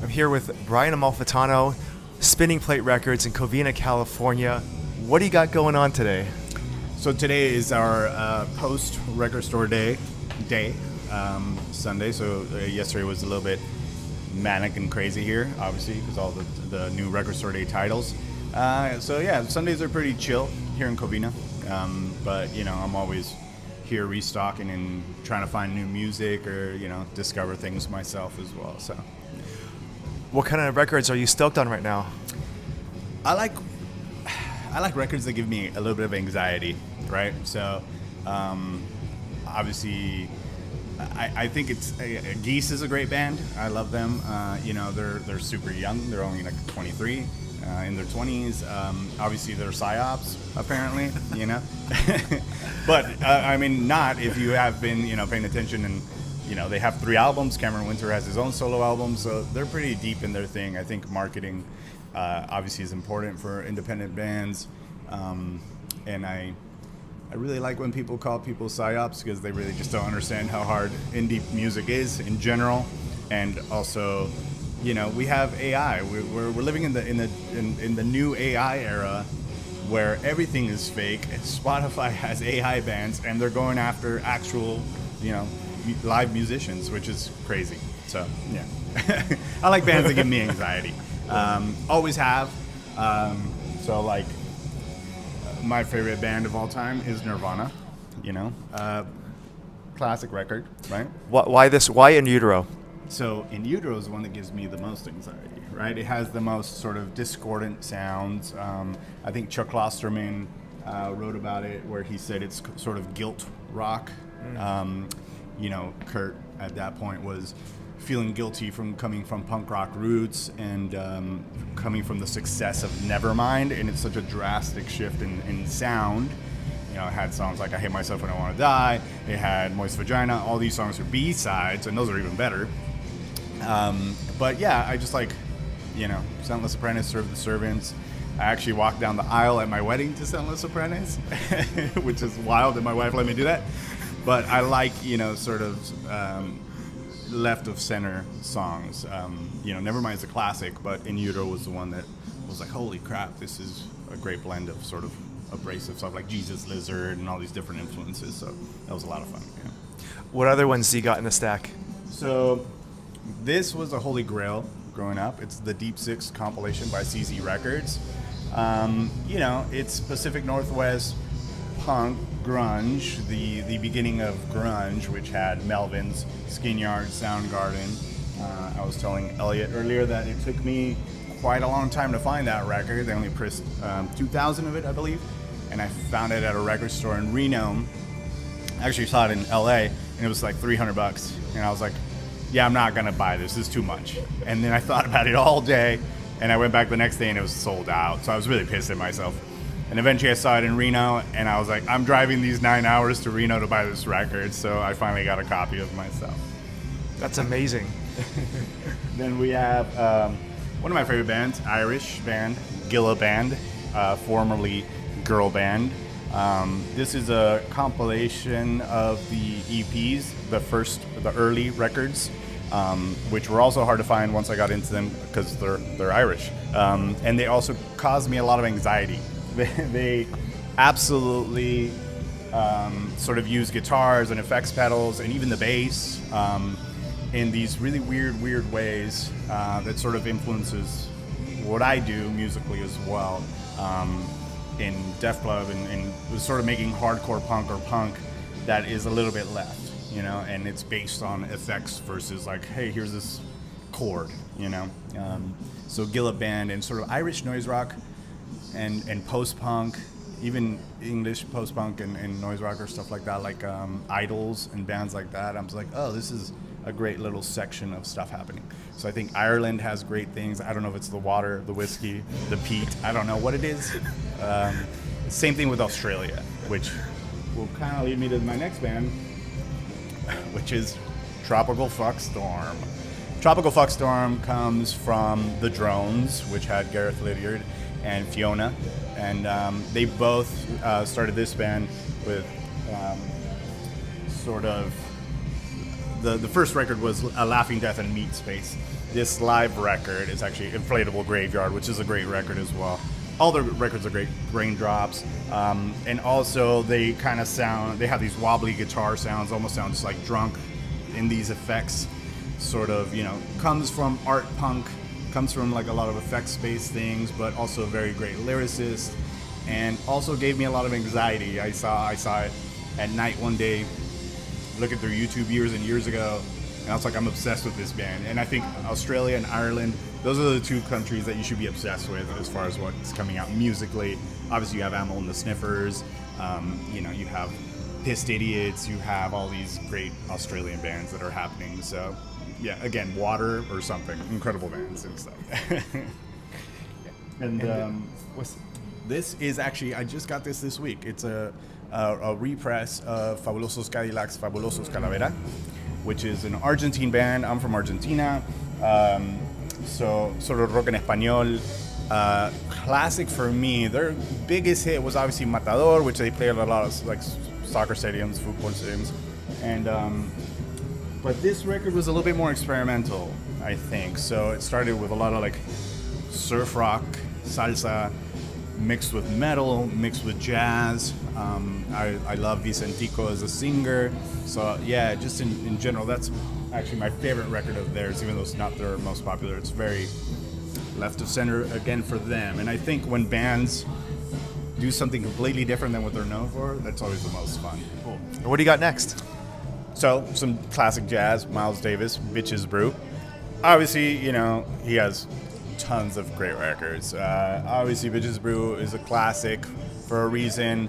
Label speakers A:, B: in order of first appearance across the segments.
A: I'm here with Brian Amalfitano, Spinning Plate Records in Covina, California. What do you got going on today?
B: So today is our post record store day, Sunday. So yesterday was a little bit manic and crazy here, obviously, because all the new record store day titles. So yeah, Sundays are pretty chill here in Covina. But you know, I'm always here restocking and trying to find new music or discover things myself as well. So.
A: What kind of records are you stoked on right now?
B: I like records that give me a little bit of anxiety, right? So, obviously, I think it's Geese is a great band. I love them. They're super young. They're only like 23, in their 20s. Obviously, they're psyops, apparently. But not if you have been paying attention and. They have 3 albums. Cameron Winter has his own solo album, so they're pretty deep in their thing. I think marketing obviously is important for independent bands, and I really like when people call people psyops because they really just don't understand how hard indie music is in general, and also, we have AI. We're living in the new AI era where everything is fake. Spotify has AI bands, and they're going after actual, live musicians, which is crazy. So yeah, I like bands that give me anxiety. Always have. So like, my favorite band of all time is Nirvana. Classic record, right?
A: Why In Utero?
B: So In Utero is the one that gives me the most anxiety, right? It has the most sort of discordant sounds. I think Chuck Klosterman wrote about it where he said it's sort of guilt rock. Kurt at that point was feeling guilty from coming from punk rock roots and coming from the success of Nevermind, and it's such a drastic shift in sound. It had songs like I Hate Myself When I Want to Die, it had Moist Vagina, all these songs are B-sides, and those are even better. But yeah, I just like, Scentless Apprentice, Serve the Servants. I actually walked down the aisle at my wedding to Scentless Apprentice, which is wild that my wife let me do that. But I like, sort of left of center songs. Nevermind's a classic, but In Utero was the one that was like, holy crap, this is a great blend of sort of abrasive stuff like Jesus Lizard and all these different influences. So that was a lot of fun. Yeah.
A: What other ones you got in the stack?
B: So this was a holy grail growing up. It's the Deep Six compilation by CZ Records. It's Pacific Northwest punk, grunge, the beginning of grunge, which had Melvins, Skinyard, Soundgarden. I was telling Elliot earlier that it took me quite a long time to find that record. They only pressed 2,000 of it, I believe, and I found it at a record store in Reno. I actually saw it in LA, and it was like $300, and I was like, yeah, I'm not gonna buy this. This is too much. And then I thought about it all day, and I went back the next day, and it was sold out. So I was really pissed at myself. And eventually I saw it in Reno, and I was like, I'm driving these 9 hours to Reno to buy this record, so I finally got a copy of myself.
A: That's amazing.
B: Then we have one of my favorite bands, Irish band, Gilla Band, formerly Girl Band. This is a compilation of the EPs, the early records, which were also hard to find once I got into them because they're Irish. And they also caused me a lot of anxiety. They absolutely sort of use guitars and effects pedals and even the bass in these really weird ways that sort of influences what I do musically as well in Def Club and was sort of making hardcore punk or punk that is a little bit left, and it's based on effects versus like, hey, here's this chord, So Gilla Band and sort of Irish noise rock and post-punk, even English post-punk and noise rock or stuff like that, like Idols and bands like that. I was like, oh, this is a great little section of stuff happening. So I think Ireland has great things. I don't know if it's the water, the whiskey, the peat. I don't know what it is. Same thing with Australia, which will kind of lead me to my next band, which is Tropical Fuck Storm. Tropical Fuck Storm comes from The Drones, which had Gareth Lydiard and Fiona, and they both started this band with sort of the first record was A Laughing Death in Meat Space, this live record is actually Inflatable Graveyard, which is a great record as well. All the records are great, Raindrops, and also they kind of sound, they have these wobbly guitar sounds, almost sound just like drunk in these effects, sort of, you know, comes from art punk, comes from like a lot of effects-based things, but also a very great lyricist, and also gave me a lot of anxiety. I saw it at night one day, looking through YouTube years and years ago, and I was like, I'm obsessed with this band. And I think Australia and Ireland, those are the two countries that you should be obsessed with as far as what's coming out musically. Obviously, you have Amel and the Sniffers, you know, you have Pissed Idiots, you have all these great Australian bands that are happening. So, yeah, again, Water or something, incredible bands and stuff. This is actually, I just got this week. It's a repress of Fabulosos Fabulosos Calavera, which is an Argentine band. I'm from Argentina, so sort of rock en español. Classic for me. Their biggest hit was obviously Matador, which they played at a lot of like soccer stadiums, football stadiums, and but this record was a little bit more experimental, I think. So it started with a lot of like surf rock, salsa, mixed with metal, mixed with jazz. I love Vicentico as a singer. So yeah, just in general, that's actually my favorite record of theirs, even though it's not their most popular. It's very left of center again for them. And I think when bands do something completely different than what they're known for, that's always the most fun.
A: Cool. And what do you got next?
B: So some classic jazz, Miles Davis, Bitches Brew. Obviously, you know, he has tons of great records. Obviously, Bitches Brew is a classic for a reason.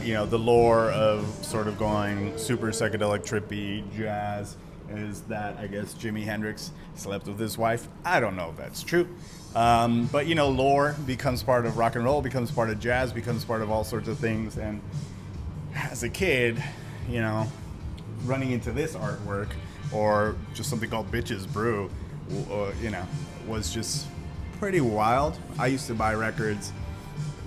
B: You know, the lore of sort of going super psychedelic, trippy jazz is that, I guess, Jimi Hendrix slept with his wife. I don't know if that's true. But, you know, lore becomes part of rock and roll, becomes part of jazz, becomes part of all sorts of things. And as a kid, you know, running into this artwork or just something called Bitches Brew, you know, was just pretty wild. I used to buy records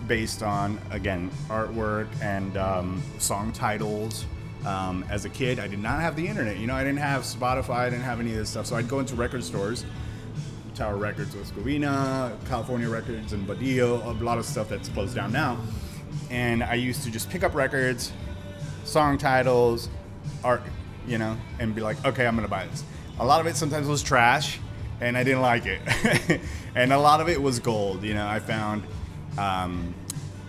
B: based on, again, artwork and song titles. As a kid, I did not have the internet. You know, I didn't have Spotify, I didn't have any of this stuff. So I'd go into record stores. Tower Records was Covina, California Records and Badillo, a lot of stuff that's closed down now. And I used to just pick up records, song titles, art, you know, and be like, okay, I'm going to buy this. A lot of it sometimes was trash, and I didn't like it. And a lot of it was gold. You know, I found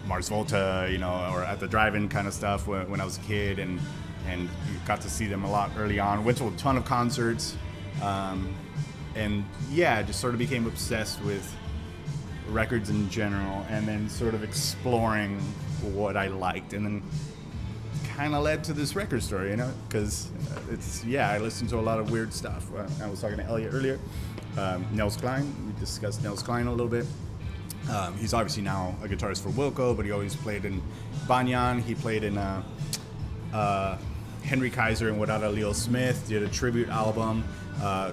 B: Mars Volta, you know, or at the drive-in kind of stuff when I was a kid, and got to see them a lot early on. Went to a ton of concerts, and yeah, just sort of became obsessed with records in general, and then sort of exploring what I liked, and then kind of led to this record store, you know, because it's, yeah, I listened to a lot of weird stuff. I was talking to Elliot earlier. Nels Klein, we discussed Nels Klein a little bit. He's obviously now a guitarist for Wilco, but he always played in Banyan. He played in Henry Kaiser and Without a Leo Smith, did a tribute album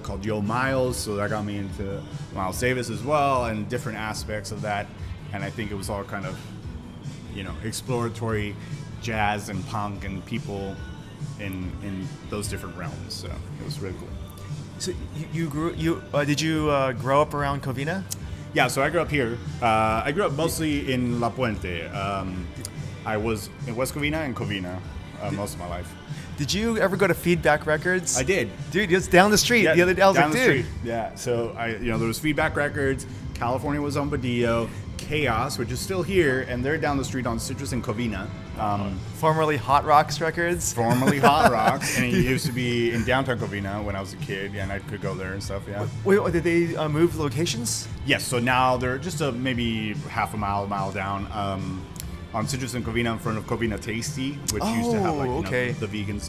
B: called Yo Miles, so that got me into Miles Davis as well, and different aspects of that. And I think it was all kind of, you know, exploratory jazz and punk and people in those different realms. So it was really cool.
A: So did you grow up around Covina?
B: Yeah, so I grew up here. I grew up mostly in La Puente. I was in West Covina and Covina most of my life.
A: Did you ever go to Feedback Records?
B: I did.
A: Dude, it's down the street.
B: Yeah,
A: the other day, I was
B: down
A: like,
B: the
A: dude.
B: street. Yeah, so there was Feedback Records. California was on Badillo. Chaos, which is still here, and they're down the street on Citrus and Covina.
A: Formerly Hot Rocks Records.
B: Formerly Hot Rocks, and it used to be in downtown Covina when I was a kid, and I could go there and stuff. Yeah.
A: Wait, did they move locations?
B: Yes. So now they're just maybe half a mile down on Citrus and Covina, in front of Covina Tasty, which used to have like the vegan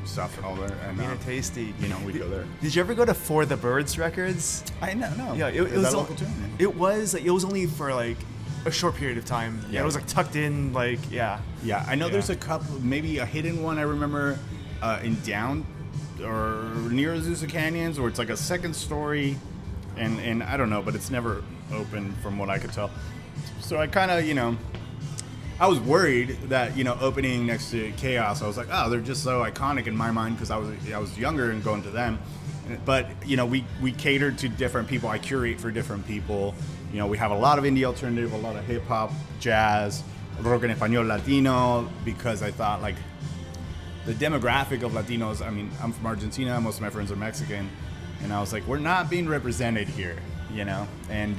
B: stuff and all that. And
A: Covina Tasty.
B: You know, we'd go there.
A: Did you ever go to For the Birds Records?
B: I know.
A: Yeah, it was local too. It was only for like a short period of time. Yeah, it was like tucked in, like
B: Yeah, I know. There's a couple, maybe a hidden one I remember in down or near Azusa Canyons, where it's like a second story, and I don't know, but it's never open from what I could tell. So I kind of, you know, I was worried that, you know, opening next to Chaos, I was like, oh, they're just so iconic in my mind because I was younger and going to them. But we cater to different people. I curate for different people. We have a lot of indie alternative, a lot of hip hop, jazz, rock en español, Latino, because I thought like the demographic of Latinos. I mean, I'm from Argentina. Most of my friends are Mexican, and I was like, we're not being represented here, And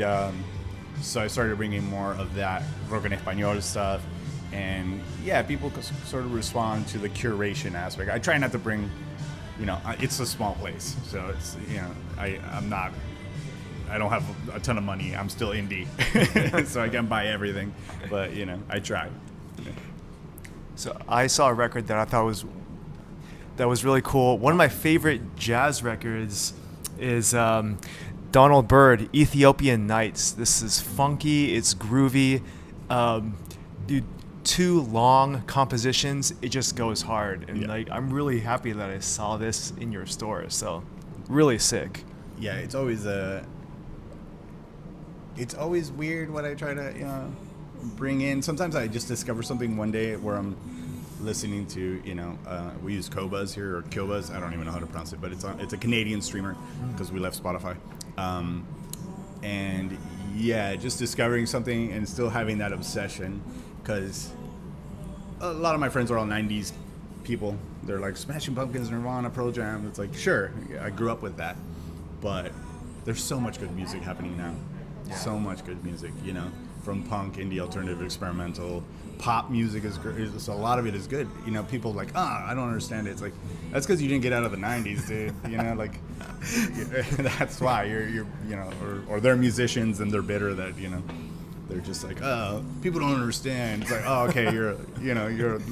B: so I started bringing more of that rock en español stuff, and people sort of respond to the curation aspect. I try not to bring, it's a small place, so it's I don't have a ton of money. I'm still indie, so I can't buy everything, but I try.
A: So I saw a record that I thought was really cool. One of my favorite jazz records is Donald Byrd, Ethiopian Nights. This is funky, it's groovy. Dude, 2 long compositions, it just goes hard. And I'm really happy that I saw this in your store. So really sick.
B: Yeah, it's always weird what I try to bring in. Sometimes I just discover something one day where I'm listening to, we use Qobuz here, or Qobuz, I don't even know how to pronounce it, but it's a Canadian streamer because we left Spotify. And just discovering something and still having that obsession, because a lot of my friends are all 90s people. They're like Smashing Pumpkins, Nirvana, Pearl Jam. It's like, sure, I grew up with that, but there's so much good music happening now. So much good music, from punk, indie, alternative, experimental, pop music is a lot of it is good. People like, I don't understand it. It's like, that's because you didn't get out of the 90s, dude. That's why you're or they're musicians and they're bitter that they're just like, people don't understand. It's like, okay, you're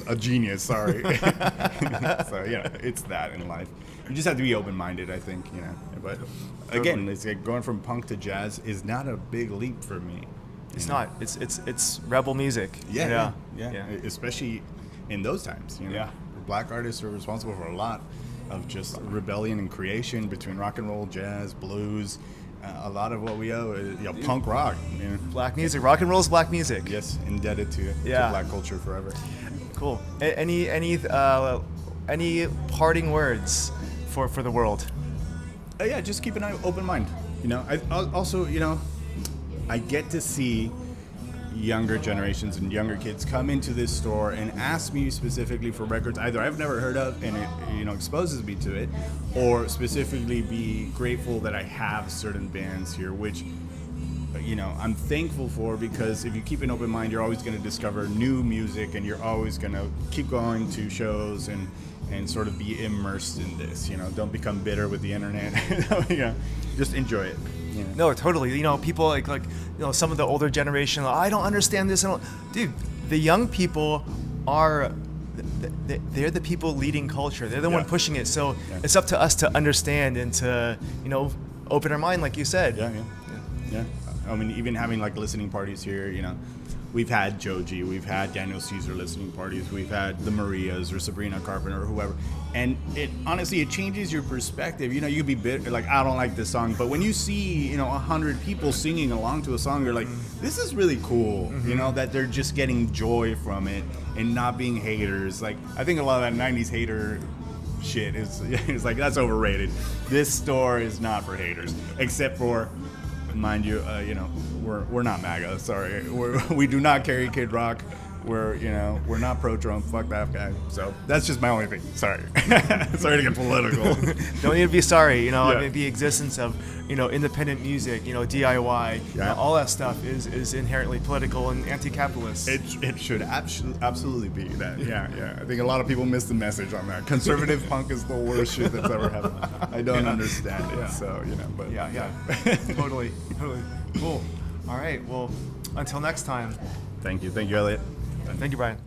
B: a genius. Sorry. So it's that in life. You just have to be open-minded, I think. But again, it's like going from punk to jazz is not a big leap for me.
A: It's not. It's rebel music.
B: Yeah. Especially in those times. Black artists are responsible for a lot of just rebellion and creation between rock and roll, jazz, blues. A lot of what we owe is punk rock.
A: Black music. Rock and roll is black music.
B: Yes, indebted to black culture forever.
A: Cool. Any parting words for the world?
B: Just keep an open mind. I also, I get to see younger generations and younger kids come into this store and ask me specifically for records either I've never heard of and it exposes me to it, or specifically be grateful that I have certain bands here, which I'm thankful for, because if you keep an open mind, you're always going to discover new music, and you're always going to keep going to shows and sort of be immersed in this. Don't become bitter with the internet. Just enjoy it.
A: No, totally. People like some of the older generation, I don't understand this. Dude, the young people are, they're the people leading culture. They're the one pushing it. So it's up to us to understand and to, open our mind, like you said.
B: Yeah. I mean, even having like listening parties here, we've had Joji, we've had Daniel Caesar listening parties, we've had the Marias or Sabrina Carpenter or whoever, and it honestly, it changes your perspective. You could be bitter, like, I don't like this song, but when you see 100 people singing along to a song, you're like, this is really cool. That they're just getting joy from it and not being haters. Like, I think a lot of that 90s hater shit is like, that's overrated. This store is not for haters, except for, mind you, we're not MAGA. Sorry, we do not carry Kid Rock. We're not pro-Trump. Fuck that guy. So that's just my only thing. Sorry, sorry to get political.
A: Don't need to be sorry. The existence of independent music, DIY, all that stuff is inherently political and anti-capitalist.
B: It should absolutely be that. Yeah. I think a lot of people miss the message on that. Conservative punk is the worst shit that's ever happened. I don't understand it. So but
A: totally. Cool. All right. Well, until next time.
B: Thank you, Elliot.
A: Thank you, Brian.